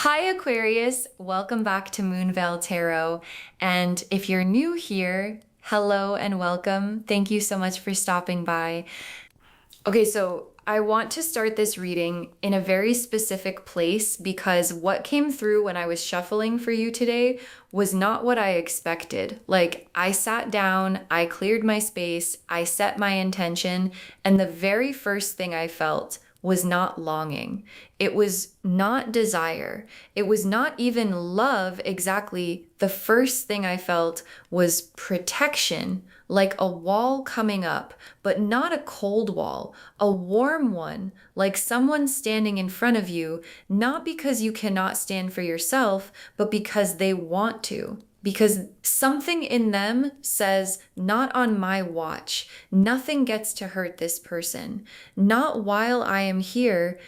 Hi, Aquarius. Welcome back to Moonveil Tarot. And if you're new here, hello and welcome. Thank you so much for stopping by. Okay, so I want to start this reading in a very specific place because what came through when I was shuffling for you today was not what I expected. Like, I sat down, I cleared my space, I set my intention, and the very first thing I felt was not longing. It was not desire. It was not even love exactly. The first thing I felt was protection, like a wall coming up, but not a cold wall, a warm one, like someone standing in front of you, not because you cannot stand for yourself, but because they want to. Because something in them says, not on my watch. Nothing gets to hurt this person. Not while I am here.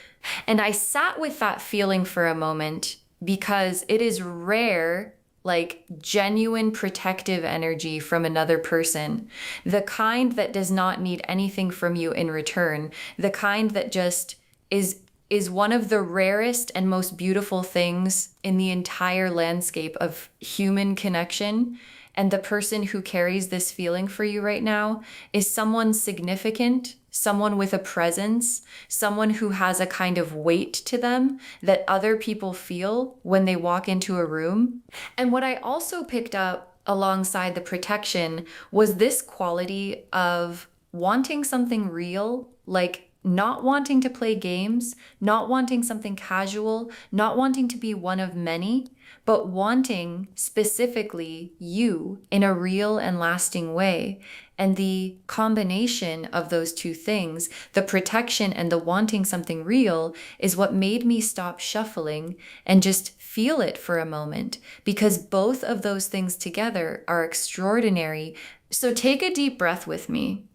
And I sat with that feeling for a moment because it is rare, like genuine protective energy from another person. The kind that does not need anything from you in return. The kind that just is one of the rarest and most beautiful things in the entire landscape of human connection. And the person who carries this feeling for you right now is someone significant, someone with a presence, someone who has a kind of weight to them that other people feel when they walk into a room. And what I also picked up alongside the protection was this quality of wanting something real, like not wanting to play games, not wanting something casual, not wanting to be one of many, but wanting specifically you in a real and lasting way. And the combination of those two things, the protection and the wanting something real, is what made me stop shuffling and just feel it for a moment, because both of those things together are extraordinary. So take a deep breath with me.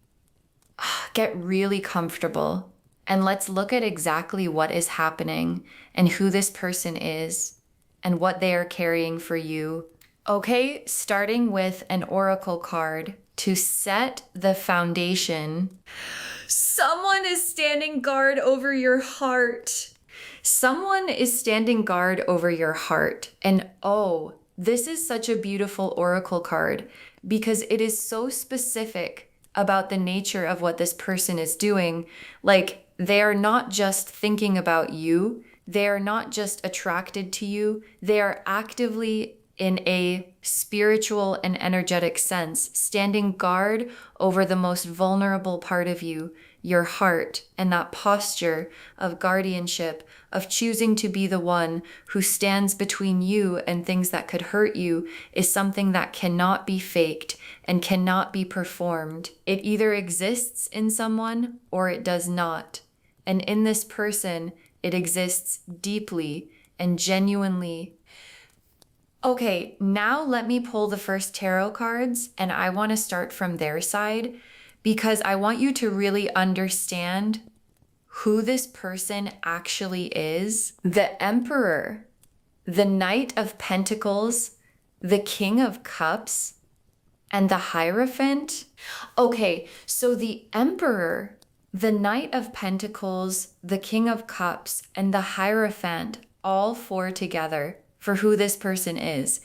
Get really comfortable and let's look at exactly what is happening and who this person is and what they are carrying for you. Okay, starting with an oracle card to set the foundation. Someone is standing guard over your heart. Someone is standing guard over your heart. And oh, this is such a beautiful oracle card because it is so specific about the nature of what this person is doing. Like, they are not just thinking about you. They are not just attracted to you. They are actively, in a spiritual and energetic sense, standing guard over the most vulnerable part of you, your heart, and that posture of guardianship, of choosing to be the one who stands between you and things that could hurt you, is something that cannot be faked and cannot be performed. It either exists in someone or it does not. And in this person, it exists deeply and genuinely. Okay, now let me pull the first tarot cards, and I want to start from their side because I want you to really understand who this person actually is. The Emperor, the Knight of Pentacles, the King of Cups, and the Hierophant. Okay, so the Emperor, the Knight of Pentacles, the King of Cups, and the Hierophant, all four together for who this person is.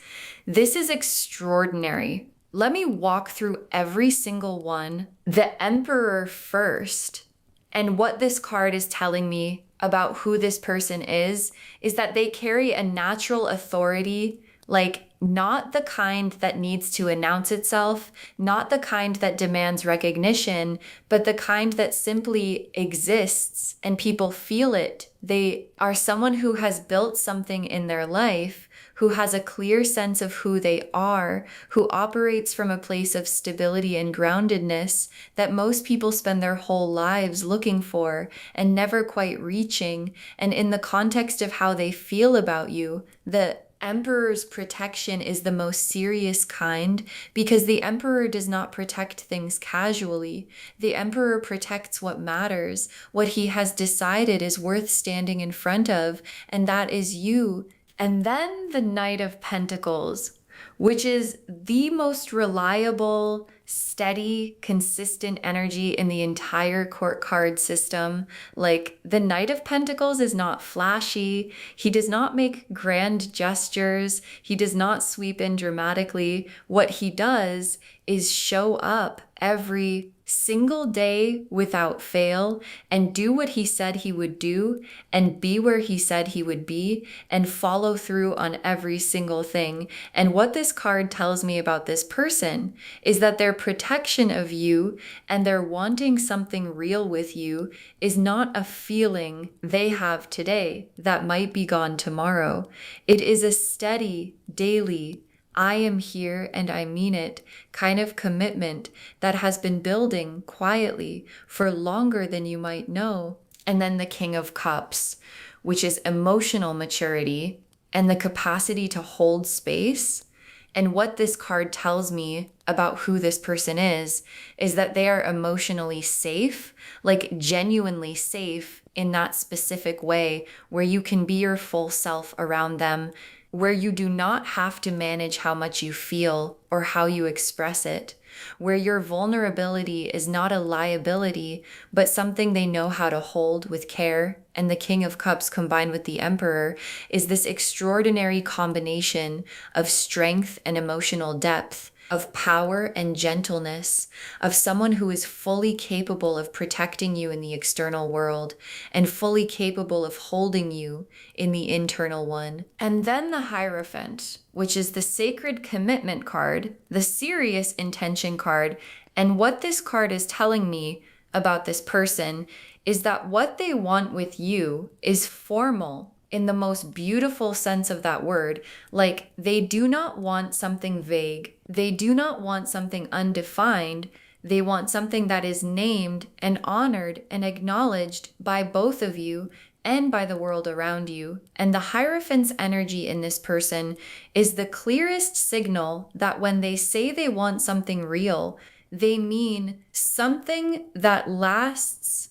This is extraordinary. Let me walk through every single one. The Emperor first. And what this card is telling me about who this person is that they carry a natural authority, like not the kind that needs to announce itself, not the kind that demands recognition, but the kind that simply exists and people feel it. They are someone who has built something in their life, who has a clear sense of who they are, who operates from a place of stability and groundedness that most people spend their whole lives looking for and never quite reaching. And in the context of how they feel about you, the Emperor's protection is the most serious kind because the Emperor does not protect things casually. The Emperor protects what matters, what he has decided is worth standing in front of, and that is you. And then the Knight of Pentacles, which is the most reliable, steady, consistent energy in the entire court card system. Like the Knight of Pentacles is not flashy. He does not make grand gestures. He does not sweep in dramatically. What he does is show up every single day without fail and do what he said he would do and be where he said he would be and follow through on every single thing. And what this card tells me about this person is that their protection of you and their wanting something real with you is not a feeling they have today that might be gone tomorrow. It is a steady, daily, I am here and I mean it kind of commitment that has been building quietly for longer than you might know. And then the King of Cups, which is emotional maturity and the capacity to hold space. And what this card tells me about who this person is that they are emotionally safe, like genuinely safe in that specific way where you can be your full self around them, where you do not have to manage how much you feel or how you express it, where your vulnerability is not a liability, but something they know how to hold with care. And the King of Cups combined with the Emperor is this extraordinary combination of strength and emotional depth, of power and gentleness, of someone who is fully capable of protecting you in the external world and fully capable of holding you in the internal one. And then the Hierophant, which is the sacred commitment card, the serious intention card. And what this card is telling me about this person is that what they want with you is formal in the most beautiful sense of that word. Like they do not want something vague. They do not want something undefined. They want something that is named and honored and acknowledged by both of you and by the world around you. And the Hierophant's energy in this person is the clearest signal that when they say they want something real, they mean something that lasts.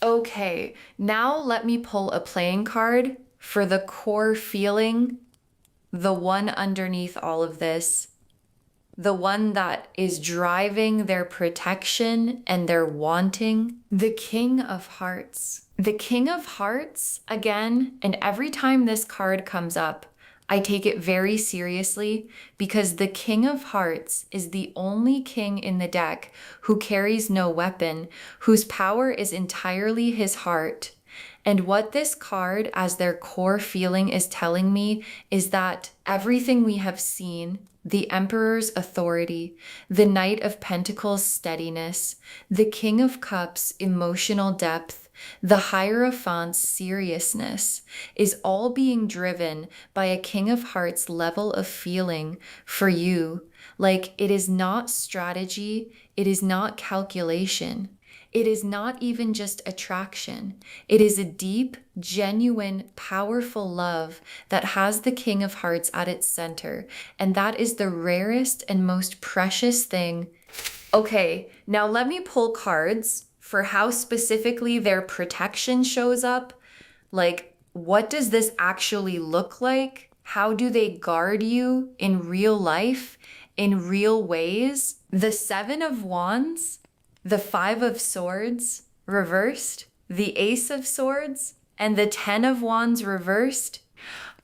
Okay, now let me pull a playing card for the core feeling, the one underneath all of this, the one that is driving their protection and their wanting, the King of Hearts. The King of Hearts, again, and every time this card comes up, I take it very seriously because the King of Hearts is the only king in the deck who carries no weapon, whose power is entirely his heart. And what this card as their core feeling is telling me is that everything we have seen, the Emperor's authority, the Knight of Pentacles' steadiness, the King of Cups' emotional depth, the Hierophant's seriousness, is all being driven by a King of Hearts level of feeling for you. Like it is not strategy, it is not calculation. It is not even just attraction. It is a deep, genuine, powerful love that has the King of Hearts at its center. And that is the rarest and most precious thing. Okay, now let me pull cards for how specifically their protection shows up. Like, what does this actually look like? How do they guard you in real life, in real ways? The Seven of Wands, the Five of Swords reversed, the Ace of Swords, and the Ten of Wands reversed.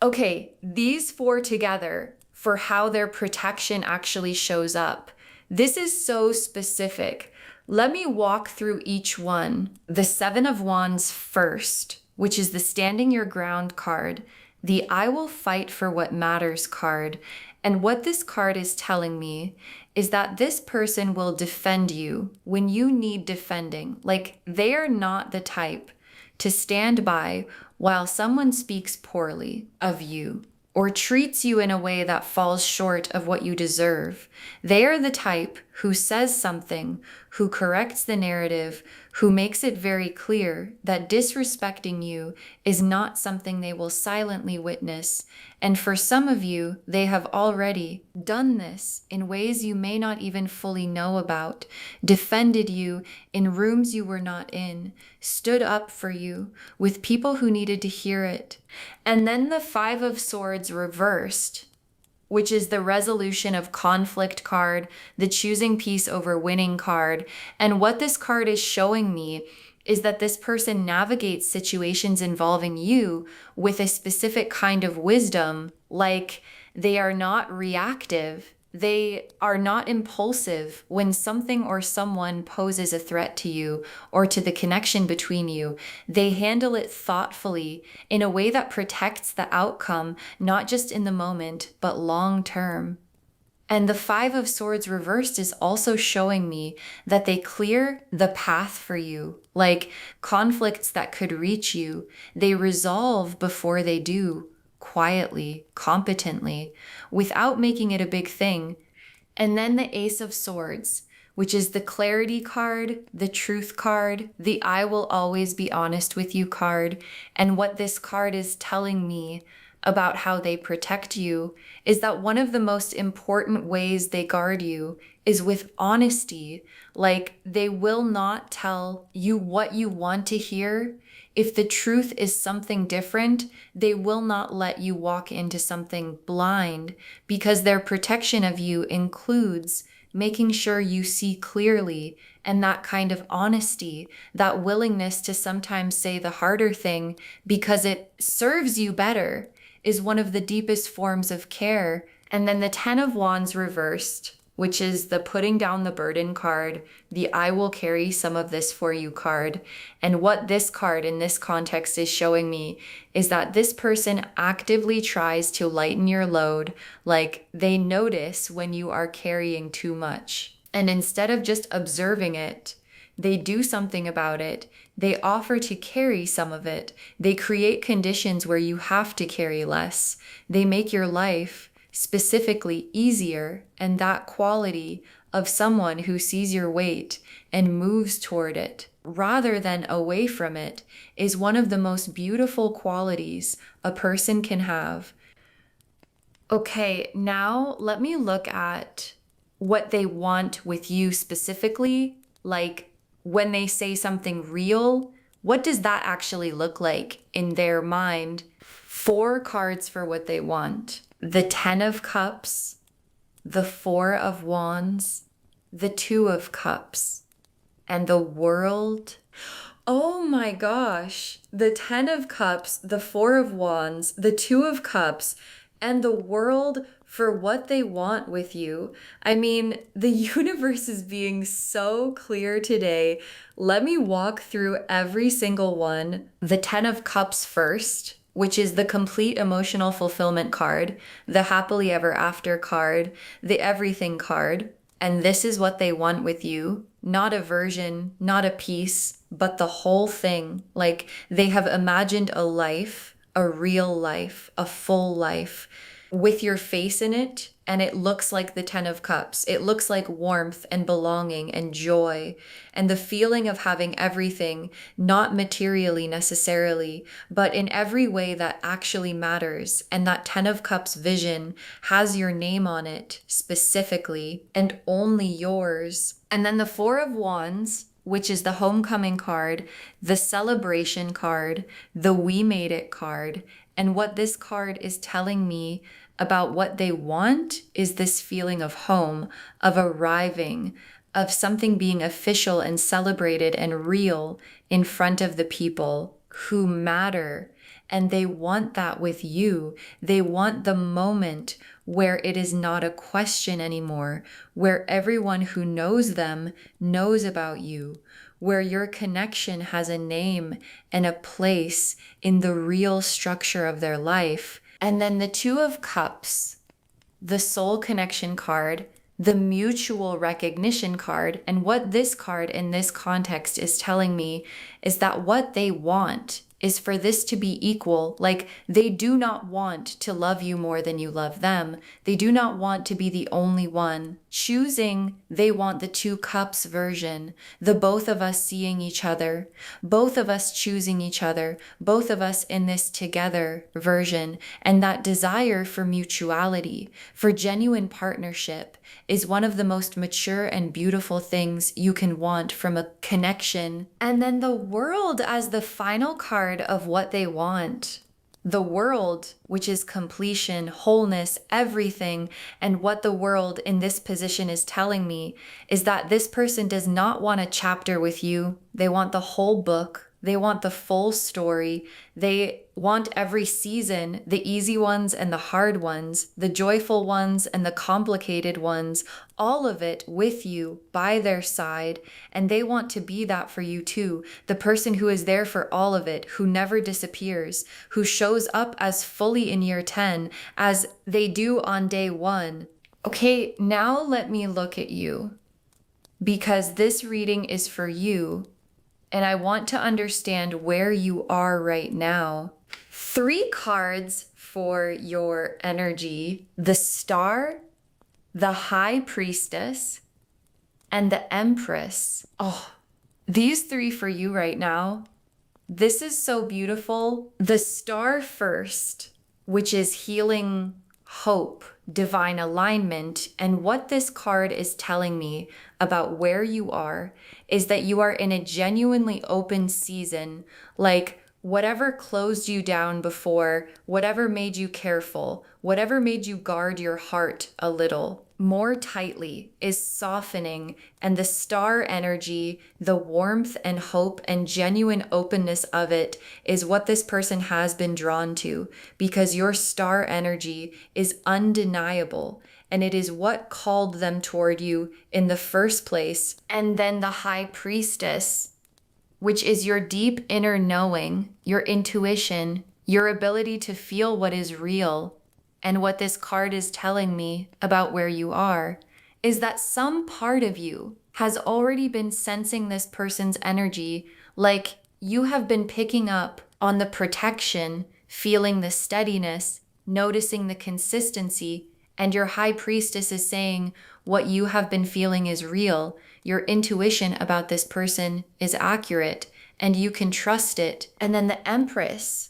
Okay, these four together for how their protection actually shows up. This is so specific. Let me walk through each one. The Seven of Wands first, which is the Standing Your Ground card, the I Will Fight for What Matters card. And what this card is telling me is that this person will defend you when you need defending. Like they are not the type to stand by while someone speaks poorly of you or treats you in a way that falls short of what you deserve. They are the type who says something, who corrects the narrative, who makes it very clear that disrespecting you is not something they will silently witness. And for some of you, they have already done this in ways you may not even fully know about, defended you in rooms you were not in, stood up for you with people who needed to hear it. And then the Five of Swords reversed. which is the resolution of conflict card, the choosing peace over winning card. And what this card is showing me is that this person navigates situations involving you with a specific kind of wisdom, like they are not reactive. They are not impulsive when something or someone poses a threat to you or to the connection between you. They handle it thoughtfully in a way that protects the outcome, not just in the moment, but long term. And the Five of Swords reversed is also showing me that they clear the path for you, like conflicts that could reach you. They resolve before they do, quietly, competently, without making it a big thing. And then the Ace of Swords, which is the clarity card, the truth card, the I will always be honest with you card. And what this card is telling me about how they protect you is that one of the most important ways they guard you is with honesty. Like they will not tell you what you want to hear. If the truth is something different, they will not let you walk into something blind, because their protection of you includes making sure you see clearly, and that kind of honesty, that willingness to sometimes say the harder thing because it serves you better, is one of the deepest forms of care. And then the Ten of Wands reversed, which is the putting down the burden card, the I will carry some of this for you card. And what this card in this context is showing me is that this person actively tries to lighten your load, like they notice when you are carrying too much. And instead of just observing it, they do something about it. They offer to carry some of it. They create conditions where you have to carry less. They make your life specifically easier, and that quality of someone who sees your weight and moves toward it rather than away from it is one of the most beautiful qualities a person can have. Okay, now let me look at what they want with you specifically, like when they say something real, what does that actually look like in their mind? 4 cards for what they want. The 10 of Cups, the 4 of Wands, the 2 of Cups, and the World. Oh my gosh. The 10 of Cups, the 4 of Wands, the 2 of Cups, and the World for what they want with you. I mean, the universe is being so clear today. Let me walk through every single one. The 10 of Cups first, which is the complete emotional fulfillment card, the happily ever after card, the everything card. And this is what they want with you. Not a version, not a piece, but the whole thing. Like they have imagined a life, a real life, a full life with your face in it. And it looks like the 10 of Cups. It looks like warmth and belonging and joy and the feeling of having everything, not materially necessarily, but in every way that actually matters. And that 10 of Cups vision has your name on it specifically and only yours. And then the 4 of Wands, which is the homecoming card, the celebration card, the we made it card. And what this card is telling me about what they want is this feeling of home, of arriving, of something being official and celebrated and real in front of the people who matter. And they want that with you. They want the moment where it is not a question anymore, where everyone who knows them knows about you, where your connection has a name and a place in the real structure of their life. And then the 2 of Cups, the soul connection card, the mutual recognition card. And what this card in this context is telling me is that what they want is for this to be equal. Like they do not want to love you more than you love them. They do not want to be the only one. Choosing, they want the 2 cups version, the both of us seeing each other, both of us choosing each other, both of us in this together version. And that desire for mutuality, for genuine partnership, is one of the most mature and beautiful things you can want from a connection. And then the World as the final card of what they want. the world, which is completion, wholeness, everything. And what the world in this position is telling me is that this person does not want a chapter with you. They want the whole book. They want the full story. They want every season, the easy ones and the hard ones, the joyful ones and the complicated ones, all of it with you by their side. And they want to be that for you too. The person who is there for all of it, who never disappears, who shows up as fully in year 10 as they do on day 1. Okay, now let me look at you, because this reading is for you. And I want to understand where you are right now. 3 cards for your energy: the Star, the High Priestess, and the Empress. Oh, these 3 for you right now. This is so beautiful. The Star first, which is healing, hope, divine alignment. And what this card is telling me about where you are is that you are in a genuinely open season. Like, whatever closed you down before, whatever made you careful, whatever made you guard your heart a little more tightly is softening. And the Star energy, the warmth and hope and genuine openness of it is what this person has been drawn to, because your Star energy is undeniable. And it is what called them toward you in the first place. And then the High Priestess, which is your deep inner knowing, your intuition, your ability to feel what is real. And what this card is telling me about where you are is that some part of you has already been sensing this person's energy, like you have been picking up on the protection, feeling the steadiness, noticing the consistency. And your High Priestess is saying what you have been feeling is real. Your intuition about this person is accurate and you can trust it. And then the Empress,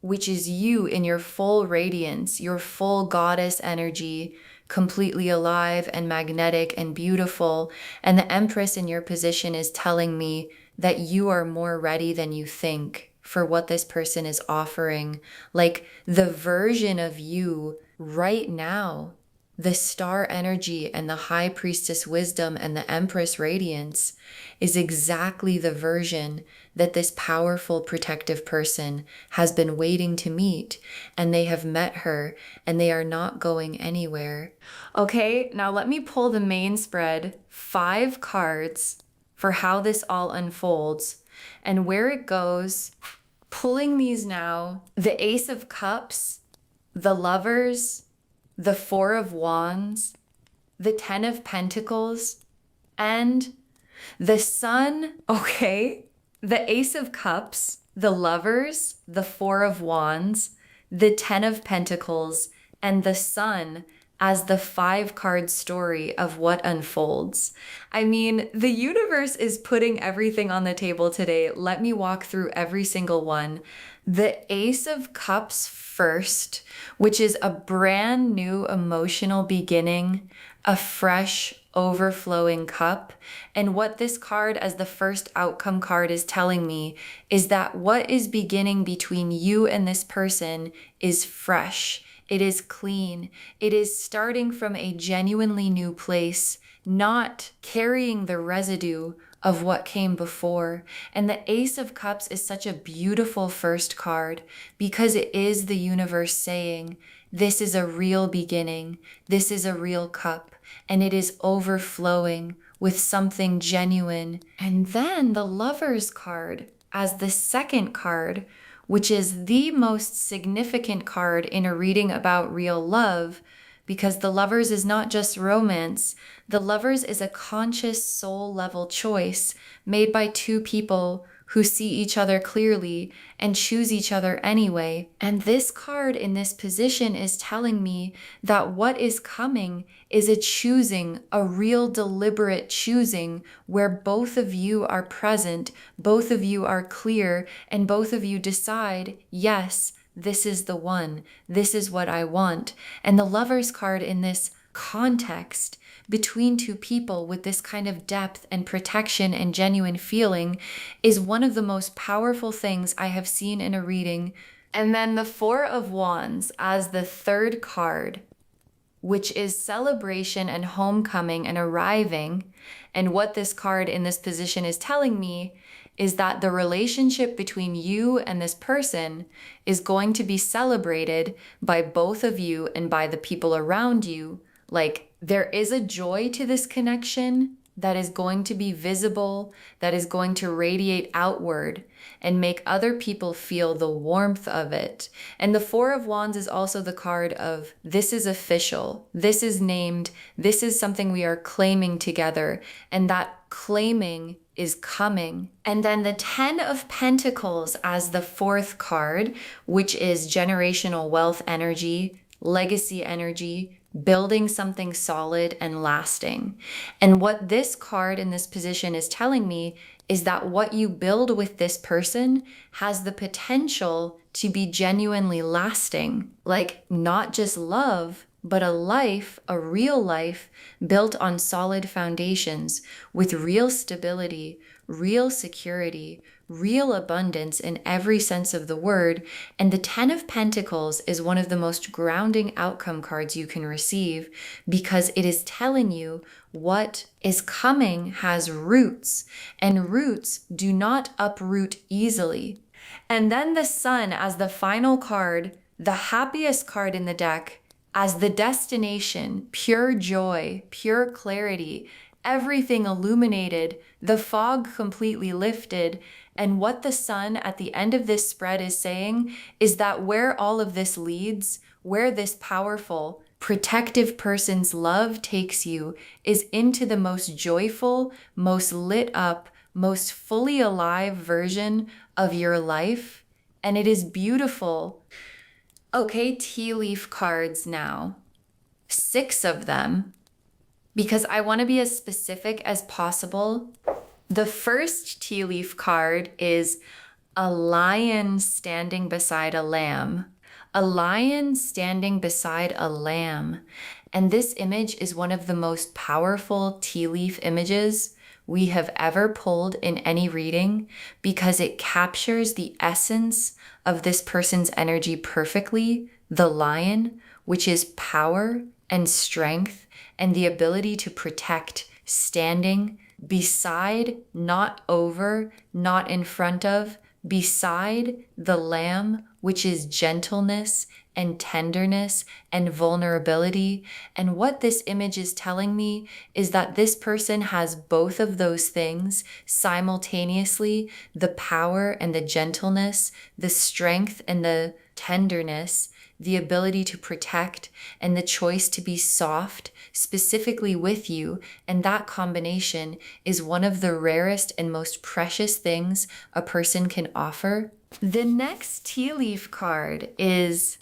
which is you in your full radiance, your full goddess energy, completely alive and magnetic and beautiful. And the Empress in your position is telling me that you are more ready than you think for what this person is offering. Like the version of you right now, the Star energy and the High Priestess wisdom and the Empress radiance is exactly the version that this powerful protective person has been waiting to meet, and they have met her and they are not going anywhere. Okay, now let me pull the main spread, 5 cards for how this all unfolds and where it goes. Pulling these now: the Ace of Cups, the Lovers, the 4 of Wands, the 10 of Pentacles, and the Sun. Okay, the Ace of Cups, the Lovers, the 4 of Wands, the 10 of Pentacles, and the Sun as the 5-card story of what unfolds. I mean, the universe is putting everything on the table today. Let me walk through every single one. The Ace of Cups first, which is a brand new emotional beginning, a fresh, overflowing cup. And what this card as the first outcome card is telling me is that what is beginning between you and this person is fresh. It is clean. It is starting from a genuinely new place, not carrying the residue of what came before. And the Ace of Cups is such a beautiful first card because it is the universe saying, this is a real beginning. This is a real cup, and it is overflowing with something genuine. And then the Lovers card as the second card, which is the most significant card in a reading about real love, because the Lovers is not just romance. The Lovers is a conscious soul level choice made by 2 people who see each other clearly and choose each other anyway. And this card in this position is telling me that what is coming is a choosing, a real deliberate choosing where both of you are present, both of you are clear, and both of you decide, yes, this is the one. This is what I want. And the Lovers card in this context between 2 people with this kind of depth and protection and genuine feeling is one of the most powerful things I have seen in a reading And then the Four of Wands as the third card, which is celebration and homecoming and arriving. And what this card in this position is telling me is that the relationship between you and this person is going to be celebrated by both of you and by the people around you. Like, there is a joy to this connection that is going to be visible, that is going to radiate outward and make other people feel the warmth of it. And the Four of Wands is also the card of this is official, this is named, this is something we are claiming together, and that claiming is coming. And then the Ten of Pentacles as the fourth card, which is generational wealth energy, legacy energy, building something solid and lasting. And what this card in this position is telling me is that what you build with this person has the potential to be genuinely lasting. Like, not just love, but a life, a real life built on solid foundations with real stability, real security, real abundance in every sense of the word. And the Ten of Pentacles is one of the most grounding outcome cards you can receive because it is telling you what is coming has roots, and roots do not uproot easily. And then the Sun as the final card, the happiest card in the deck, as the destination, pure joy, pure clarity, everything illuminated, the fog completely lifted. And what the Sun at the end of this spread is saying is that where all of this leads, where this powerful, protective person's love takes you is into the most joyful, most lit up, most fully alive version of your life. And it is beautiful. Okay, tea leaf cards now. 6 of them, because I want to be as specific as possible. The first tea leaf card is a lion standing beside a lamb. A lion standing beside a lamb. And this image is one of the most powerful tea leaf images we have ever pulled in any reading because it captures the essence of this person's energy perfectly. The lion, which is power and strength and the ability to protect, standing beside, not over, not in front of, beside the lamb, which is gentleness and tenderness and vulnerability. And what this image is telling me is that this person has both of those things simultaneously, the power and the gentleness, the strength and the tenderness, the ability to protect, and the choice to be soft, specifically with you. And that combination is one of the rarest and most precious things a person can offer. The next tea leaf card is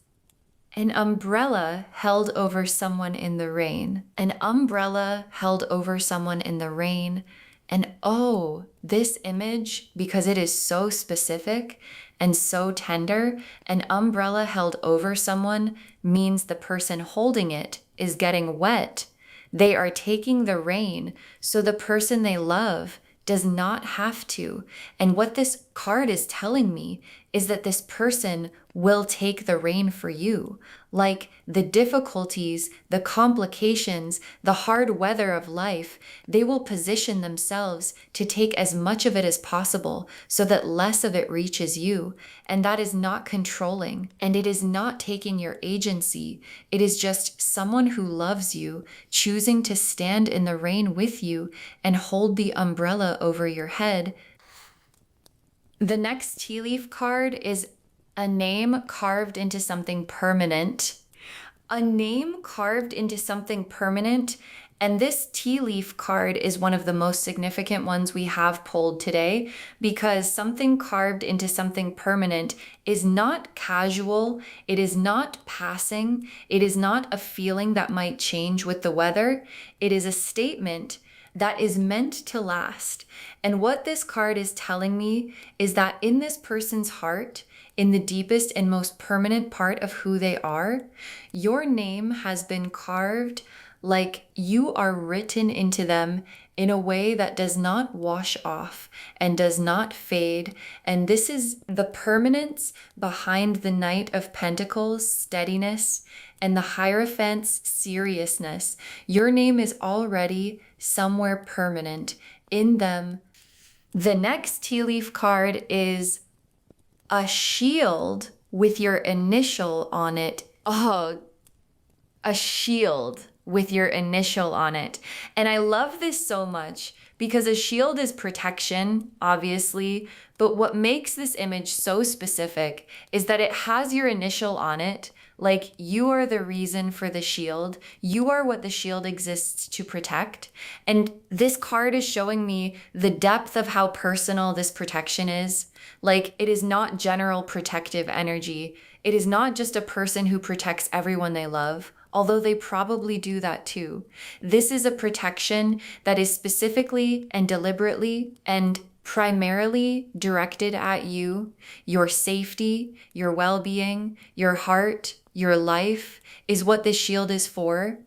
an umbrella held over someone in the rain. An umbrella held over someone in the rain. And oh, this image, because it is so specific and so tender, an umbrella held over someone means the person holding it is getting wet. They are taking the rain, so the person they love does not have to. And what this card is telling me is that this person will take the rain for you. Like the difficulties, the complications, the hard weather of life, they will position themselves to take as much of it as possible so that less of it reaches you. And that is not controlling, and it is not taking your agency. It is just someone who loves you choosing to stand in the rain with you and hold the umbrella over your head. The next tea leaf card is a name carved into something permanent. A name carved into something permanent. And this tea leaf card is one of the most significant ones we have pulled today because something carved into something permanent is not casual. It is not passing. It is not a feeling that might change with the weather. It is a statement that is meant to last. And what this card is telling me is that in this person's heart, in the deepest and most permanent part of who they are, your name has been carved like you are written into them in a way that does not wash off and does not fade. And this is the permanence behind the Knight of Pentacles, steadiness, and the Hierophant's seriousness. Your name is already somewhere permanent in them. The next tea leaf card is a shield with your initial on it. Oh, a shield with your initial on it. And I love this so much because a shield is protection, obviously, but what makes this image so specific is that it has your initial on it. Like you are the reason for the shield. You are what the shield exists to protect. And this card is showing me the depth of how personal this protection is. Like it is not general protective energy. It is not just a person who protects everyone they love, although they probably do that too. This is a protection that is specifically and deliberately and primarily directed at you, your safety, your well-being, your heart, your life is what this shield is for.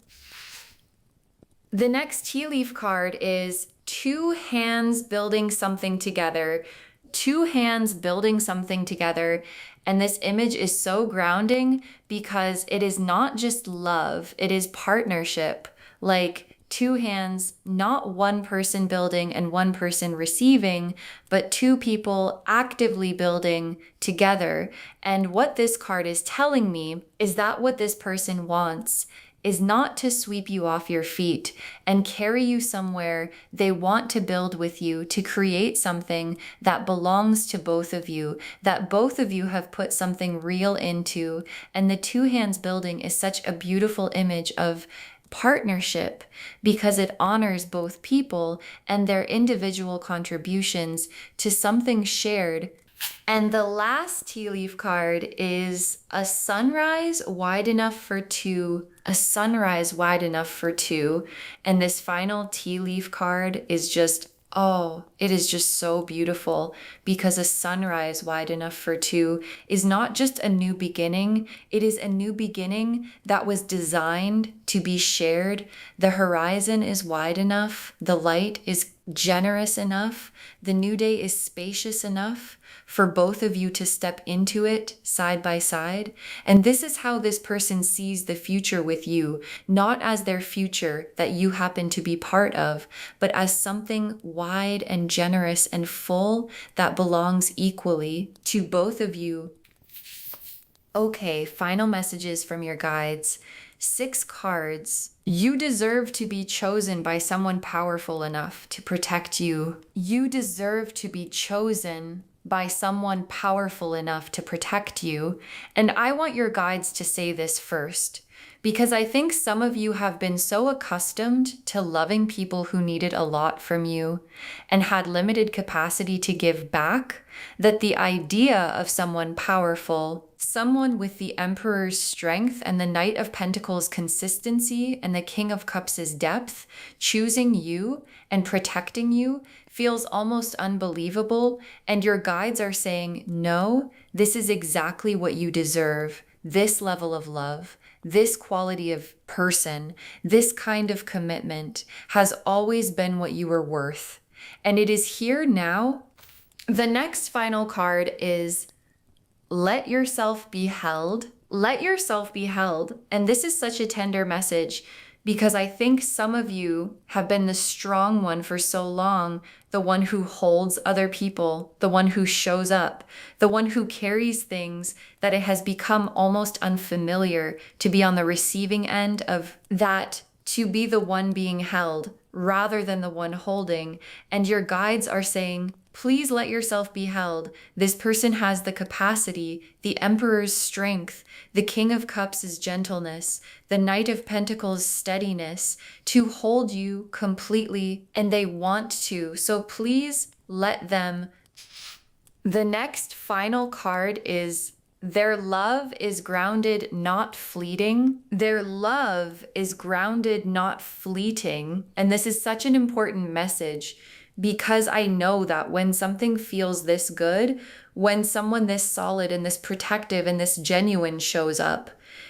The next tea leaf card is two hands building something together. Two hands building something together. And this image is so grounding because it is not just love, it is partnership. Like two hands, not one person building and one person receiving, but two people actively building together. And what this card is telling me is that what this person wants is not to sweep you off your feet and carry you somewhere. They want to build with you to create something that belongs to both of you, that both of you have put something real into. And the two hands building is such a beautiful image of partnership because it honors both people and their individual contributions to something shared. And the last tea leaf card is a sunrise wide enough for two, a sunrise wide enough for two. And this final tea leaf card is just, oh, it is just so beautiful because a sunrise wide enough for two is not just a new beginning. It is a new beginning that was designed to be shared. The horizon is wide enough. The light is generous enough. The new day is spacious enough for both of you to step into it side by side. And this is how this person sees the future with you, not as their future that you happen to be part of, but as something wide and generous and full that belongs equally to both of you. Okay, final messages from your guides. 6 cards. You deserve to be chosen by someone powerful enough to protect you. You deserve to be chosen by someone powerful enough to protect you. And I want your guides to say this first, because I think some of you have been so accustomed to loving people who needed a lot from you and had limited capacity to give back, that the idea of someone powerful, someone with the Emperor's strength and the Knight of Pentacles' consistency and the King of Cups' depth, choosing you and protecting you feels almost unbelievable. And your guides are saying, no, this is exactly what you deserve. This level of love, this quality of person, this kind of commitment has always been what you were worth. And it is here now. The next final card is let yourself be held. Let yourself be held. And this is such a tender message because I think some of you have been the strong one for so long, the one who holds other people, the one who shows up, the one who carries things that it has become almost unfamiliar to be on the receiving end of that, to be the one being held rather than the one holding. And your guides are saying, please let yourself be held. This person has the capacity, the Emperor's strength, the King of Cups' gentleness, the Knight of Pentacles' steadiness to hold you completely, and they want to. So please let them. The next final card is their love is grounded, not fleeting. Their love is grounded, not fleeting. And this is such an important message because I know that when something feels this good, when someone this solid and this protective and this genuine shows up,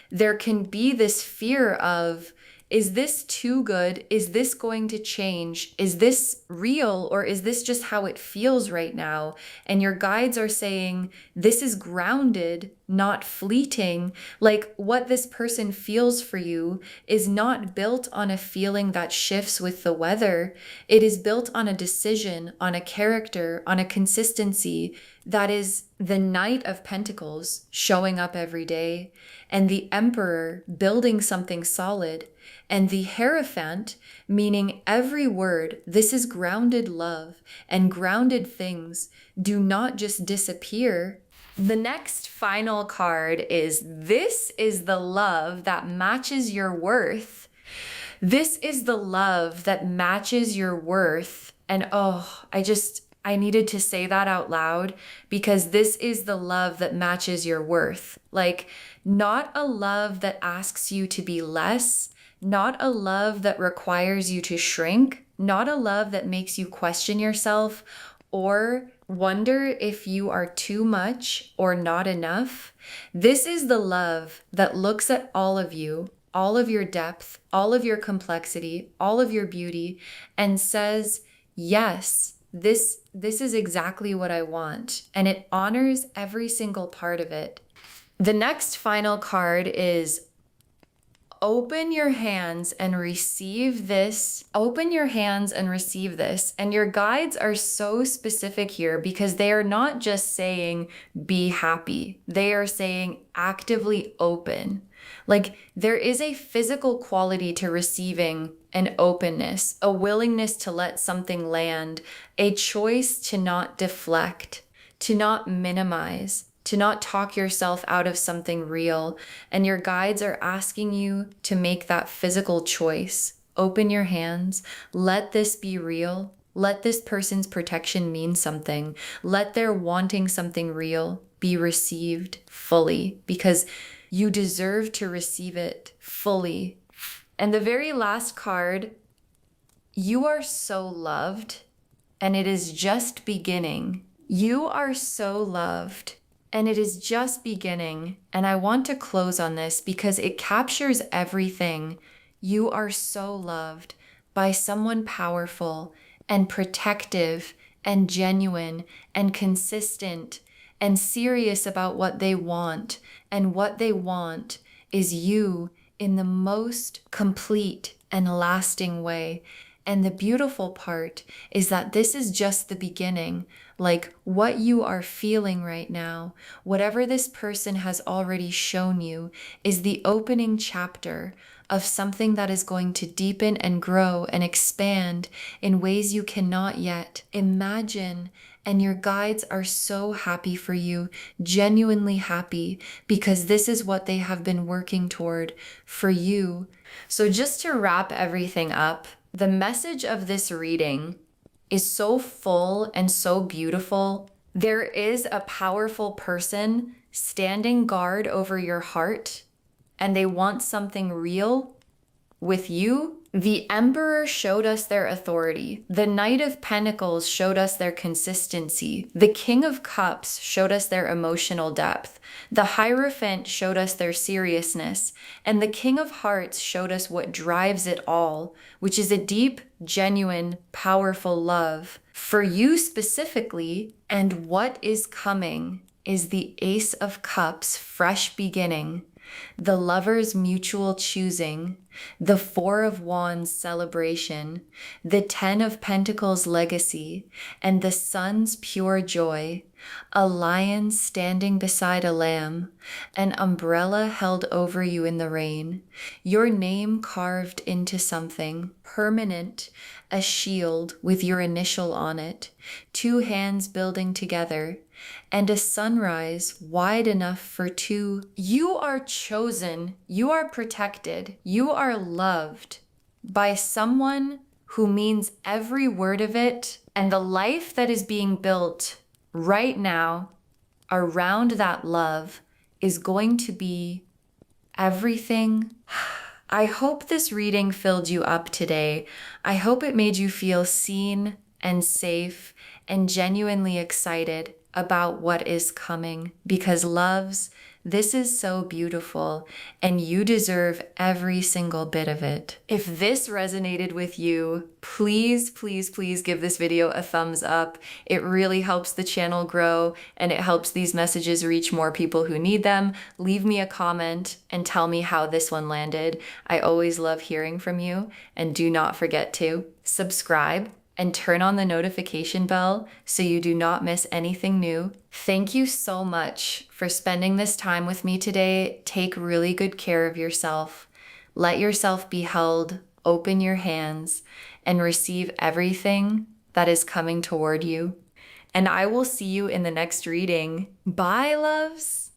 there can be this fear of, Is this too good? Is this going to change? Is this real, or is this just how it feels right now? And your guides are saying, this is grounded, not fleeting. Like what this person feels for you is not built on a feeling that shifts with the weather. It is built on a decision, on a character, on a consistency that is the Knight of Pentacles showing up every day, and the Emperor building something solid, and the Hierophant, meaning every word. This is grounded love, and grounded things do not just disappear. The next final card is, this is the love that matches your worth. This is the love that matches your worth. And oh, I needed to say that out loud, because this is the love that matches your worth. Like, not a love that asks you to be less, not a love that requires you to shrink, not a love that makes you question yourself or wonder if you are too much or not enough. This is the love that looks at all of you, all of your depth, all of your complexity, all of your beauty, and says, yes, this is exactly what I want. And it honors every single part of it. The next final card is, open your hands and receive this. Open your hands and receive this. And your guides are so specific here, because they are not just saying, be happy. They are saying, actively open. Like, there is a physical quality to receiving an openness, a willingness to let something land, a choice to not deflect, to not minimize, to not talk yourself out of something real. And your guides are asking you to make that physical choice. Open your hands. Let this be real. Let this person's protection mean something. Let their wanting something real be received fully, because you deserve to receive it fully. And the very last card, you are so loved, and it is just beginning. You are so loved, and it is just beginning. And I want to close on this because it captures everything. You are so loved by someone powerful and protective and genuine and consistent and serious about what they want. And what they want is you in the most complete and lasting way. And the beautiful part is that this is just the beginning. Like, what you are feeling right now, whatever this person has already shown you, is the opening chapter of something that is going to deepen and grow and expand in ways you cannot yet imagine. And your guides are so happy for you, genuinely happy, because this is what they have been working toward for you. So just to wrap everything up, the message of this reading is so full and so beautiful. There is a powerful person standing guard over your heart, and they want something real with you. The Emperor showed us their authority. The Knight of Pentacles showed us their consistency. The King of Cups showed us their emotional depth. The Hierophant showed us their seriousness. And the King of Hearts showed us what drives it all, which is a deep, genuine, powerful love for you specifically. And what is coming is the Ace of Cups, fresh beginning, the Lover's mutual choosing, the Four of Wands celebration, the Ten of Pentacles legacy, and the Sun's pure joy, a lion standing beside a lamb, an umbrella held over you in the rain, your name carved into something permanent, a shield with your initial on it, two hands building together, and a sunrise wide enough for two. You are chosen, you are protected, you are loved by someone who means every word of it, and the life that is being built right now around that love is going to be everything. I hope this reading filled you up today. I hope it made you feel seen and safe and genuinely excited about what is coming, because loves This is so beautiful, and you deserve every single bit of it. If this resonated with you, please, please, please give this video a thumbs up. It really helps the channel grow, and it helps these messages reach more people who need them. Leave me a comment and tell me how this one landed. I always love hearing from you, and do not forget to subscribe and turn on the notification bell so you do not miss anything new. Thank you so much for spending this time with me today. Take really good care of yourself. Let yourself be held, open your hands, and receive everything that is coming toward you. And I will see you in the next reading. Bye, loves.